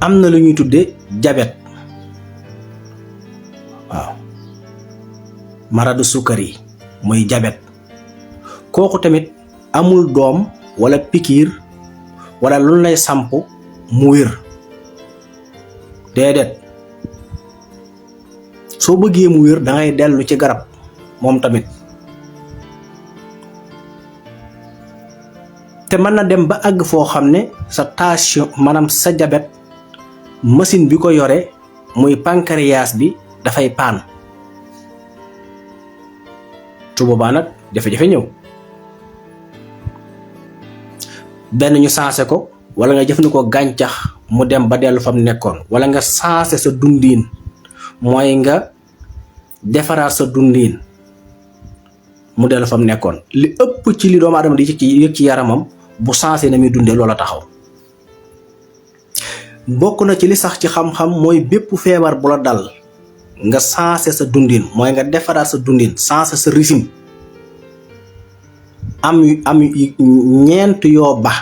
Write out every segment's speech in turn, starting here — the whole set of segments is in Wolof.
am na lu ñuy tuddee diabète waaw maradu sukari muy diabète kooku tamit amul doom wala pikiir wala lu lay samp mu wér déedéet soo bëggee mu wér da ngay dellu ci garab moom tamit te mën na dem ba àgg foo xam ne sa tension maanaam sa diabète machine bi ko yore muy pancréas bi dafay paan su boobaa nag jafe-jafe ñëw benn ñu sensé ko wala nga jëfandikoo gàncax mu dem ba dellu fam nekkoon wala nga sensé sa dundiin mooy nga defaraat sa dundiin mu dellu fam nekkoon li ëpp ci li doomu aadama di ci yëg ci yaramam bu sensé na muy dundee loola taxaw bokk na ci li sax ci xam-xam mooy bépp feebar bu la dal nga sensé sa dundin mooy nga defaraat sa dundin sensé sa régime am ñeent yoo ba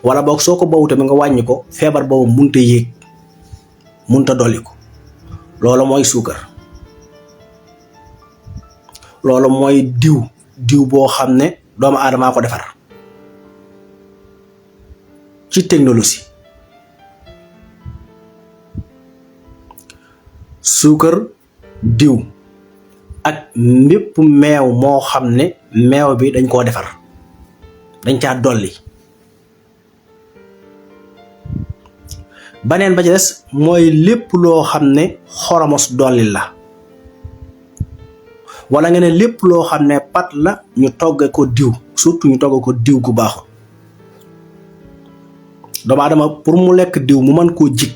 wala boog soo ko bawut tamit nga wàññi ko feebar boobu munta yéeg munta dolli ko loolu mooy suukar loolu mooy diw boo xam ne doomu aadamaa ko defar ci technologie suukar diw ak mépp meew moo xam ne meew bi dañ koo defar dañ caa dolli baneen ba ci des mooy lépp loo xam ne xoromos dolli la wala nga ne lépp loo xam ne pat la ñu togge ko diw surtout ñu togge ko diw gu baaxul doomu aadama pour mu lekk diw mu mën koo jig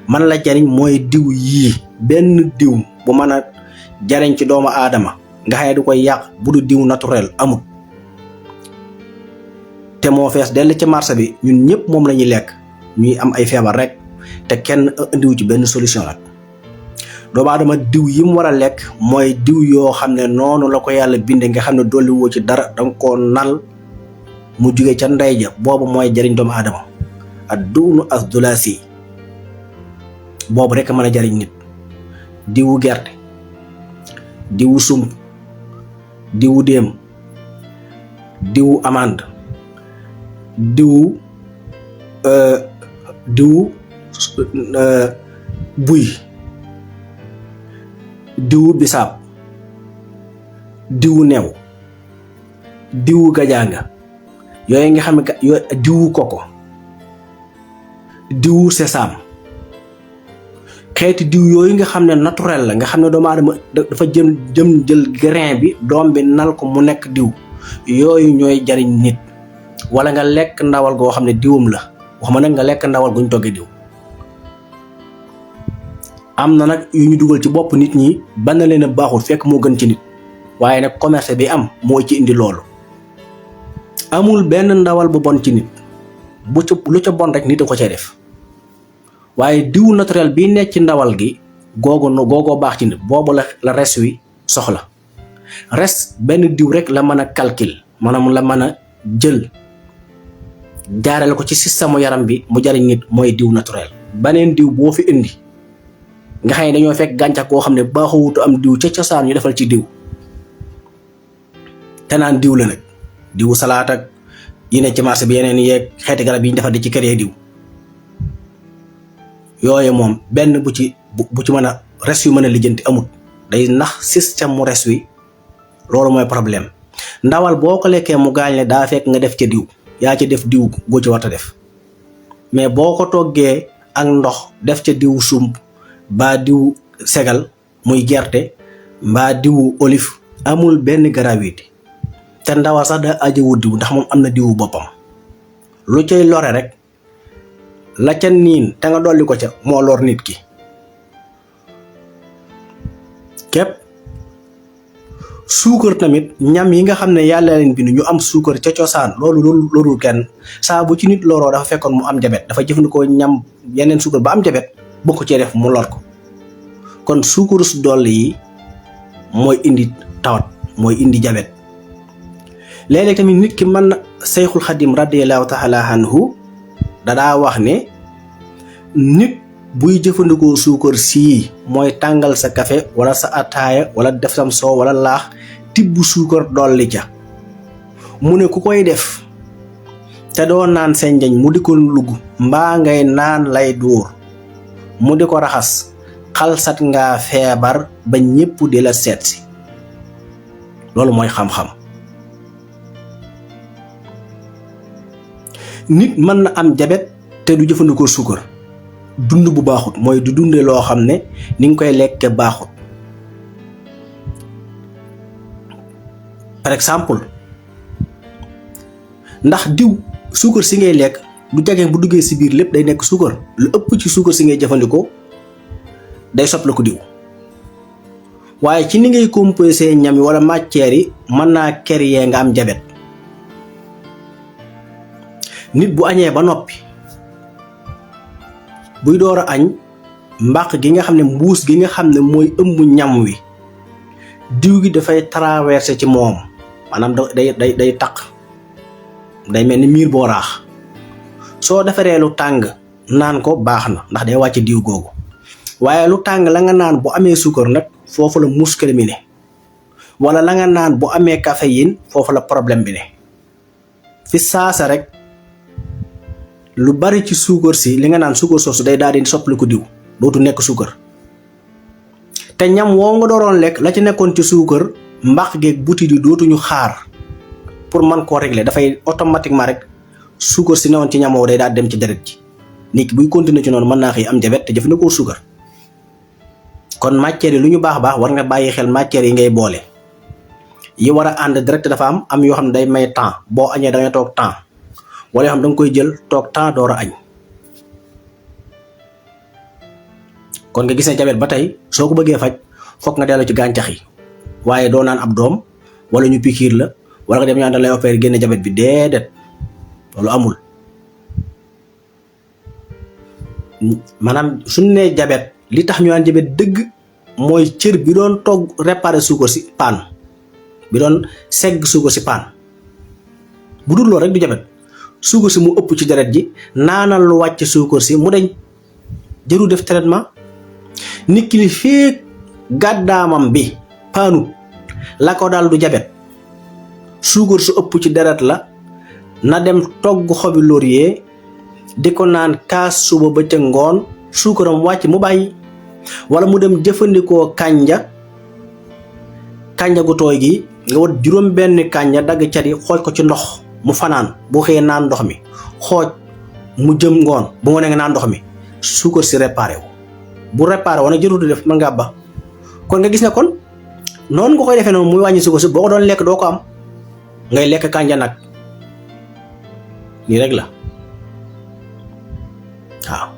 man la jariñ mooy diw yii benn diw bu mën a jariñ ci doomu aadama nga xam ne du koy yàq bu du diw naturel amul te moo fees dell ci marché bi ñun ñëpp moom la ñuy lekk ñuy am ay feebar rek te kenn indiwu ci benn solution nag doomu aadama diw yi mu war a lekk mooy diw yoo xam ne noonu la ko yàlla binde nga xam ne dolli woo ci dara danga koo nal mu jóge ca ndey ja boobu mooy jariñ doomu aadama ak duunu as dulaasi boobu rek mën a jariñ nit diwu gerte diwu sump diwu déem diwu amande diwu buy diwu bisaab diwu new diwu gajaanga yooyu nga xam ne diwu koko diwu sesam xeeti diw yooyu nga xam ne naturel la nga xam ne doomu aadama dafa jël grain bi doom bi nal ko mu nekk diw yooyu ñooy jariñ nit wala nga lekk ndawal goo xam ne diwam la wax ma nag nga lekk ndawal guñ toggee diw am na nag yu ñu dugal ci bopp nit ñi ban na leen a baaxul fekk moo gën ci nit waaye nag commerce bi am moo ci indi loolu amul benn ndawal bu bon ci nit lu ca bon rek nit a ko cee def waaye diw naturel bi nekk ci ndawal gi googoo baax ci nit boobu la res wi soxla res benn diw rek la mën a calcul maanaam la mën a jël jaarale ko ci système yaram bi mu jariñ nit mooy diw naturel baneen diw boo fi indi nga xam ne dañoo fekk gàncax goo xam ne baaxawutu am diw ca cosaan ñu defal ci diw te naan diw la nag diwu salaat ak yi ne ci marché bi yeneen yeeg xeeti garab yi ñu defar di ci këree diw yooyu moom benn bu ci mën a res yu mën a lijjanti amut day nax système mu res wi loolu mooy problème ndawal boo ko lekkee mu gaañ ne daa fekk nga def ca diw yaa ci def diw goo ci warta def mais boo ko toggee ak ndox def ca diw sump mbaa diw segal muy gerte mbaa diwu olive amul benn gravité te ndawal sax da ajowut diw ndax moom am na diwu boppam lu cay lore rek la ca niin te nga dolli ko ca moo lor nit ki képp suukar tamit ñam yi nga xam ne yàlla leen bind ñu am suukar ca cosaan loolu lorul kenn saa bu ci nit loroo dafa fekkoon mu am jabet dafa jëfandikoo ñam yeneen suukar ba am jabet boo ko cee def mu lor ko kon suukaru su dolli yi mooy indi tawat mooy indi jabet léeg-léeg tamit nit ki mën na Seyxul Xadim radiyallahu taala anhu dadaa wax ne nit buy jëfandikoo suukar sii mooy tàngal sa café wala sa ataaya wala def sam soow wala laax tibb suukar dolli ca mu ne ku koy def te doo naan senjañ mu di ko lugg mbaa ngay naan lay dóor mu di ko raxas xalsat nga feebar ba ñépp di la seetsi loolu mooy xam-xam. nit mën na am jabet te du jëfandikoo suukar dund bu baaxut mooy du dunde loo xam ne ni nga koy lekke baaxut. par exemple ndax diw suukar si ngay lekk du jagee bu duggee si biir lépp day nekk suukar lu ëpp ci suukar si ngay jëfandikoo day soppla ko diw waaye ci ni ngay composé ñam yi wala matière yi mën naa créer nga am jabet. nit bu añee ba noppi buy door a añ mbàq gi nga xam ne mbuus gi nga xam ne mooy ëmb ñam wi diw gi dafay traversé ci moom maanaam day taq day mel ni miir boo raax soo defaree lu tàng naan ko baax na ndax day wàcc diw googu waaye lu tàng la nga naan bu amee suukar nag foofu la muskil mi ne wala la nga naan bu amee caféine foofu la problème bi ne fi saasa rek lu bari ci suukar si li nga naan suukar soosu day daal di soppali ko diw dootu nekk suukar te ñam woo nga dooroon lekk la ci nekkoon ci suukar mbaq geeg butit yi dootuñu xaar pour man koo régler dafay automatiquement rek suukar si newoon ci ñam woo day daal dem ci deret ji nit ki buy continuer ci noonu mën naa xëy am jabet te jëfandikoo suukar. kon matières yi lu ñu baax war nga bàyyi xel matières yi ngay boole yi war a ànd direct dafa am yoo xam ne day may temps boo añee da ngay toog temps wala yoo xam da nga koy jël toog temps door a añ. kon nga gis ne jabet ba tey soo ko bëggee faj foog nga dellu ci gàncax yi waaye doo naan ab doom wala ñu pikiir la wala nga dem ñaan da lay opérer génne jabet bi déedéet loolu amul. maanaam suñu nee jabet li tax ñu naan jabet dëgg mooy cër bi doon togg réparer suukar si paan bi doon segg suukar si paan bu dul loolu rek du jabet suukar si mu ëpp ci deret ji naanal lu wàcc suukar si mu deñ jëru def traitement. nit ki li feek gàddaamam bi paanut la ko daal du jabet suukar su ëpp ci deret la na dem togg xobi laurier di ko naan kaas suba ba ca ngoon suukaram wàcc mu bàyyi wala mu dem jëfandikoo kànja gu tooy gi nga wat juróom benn kànja dagg cat yi xooj ko ci ndox mu fanaan boo xëyee naan ndox mi xooj mu jëm ngoon bu nga ne nga naan ndox mi suukar si réparé wu bu réparé woon nag jërutu def mën ngaa ba kon nga gis ne kon noonu nga koy defee noonu muy wàññi suukar si boo ko doon lekk doo ko am ngay lekk kànja nag nii rek la waaw.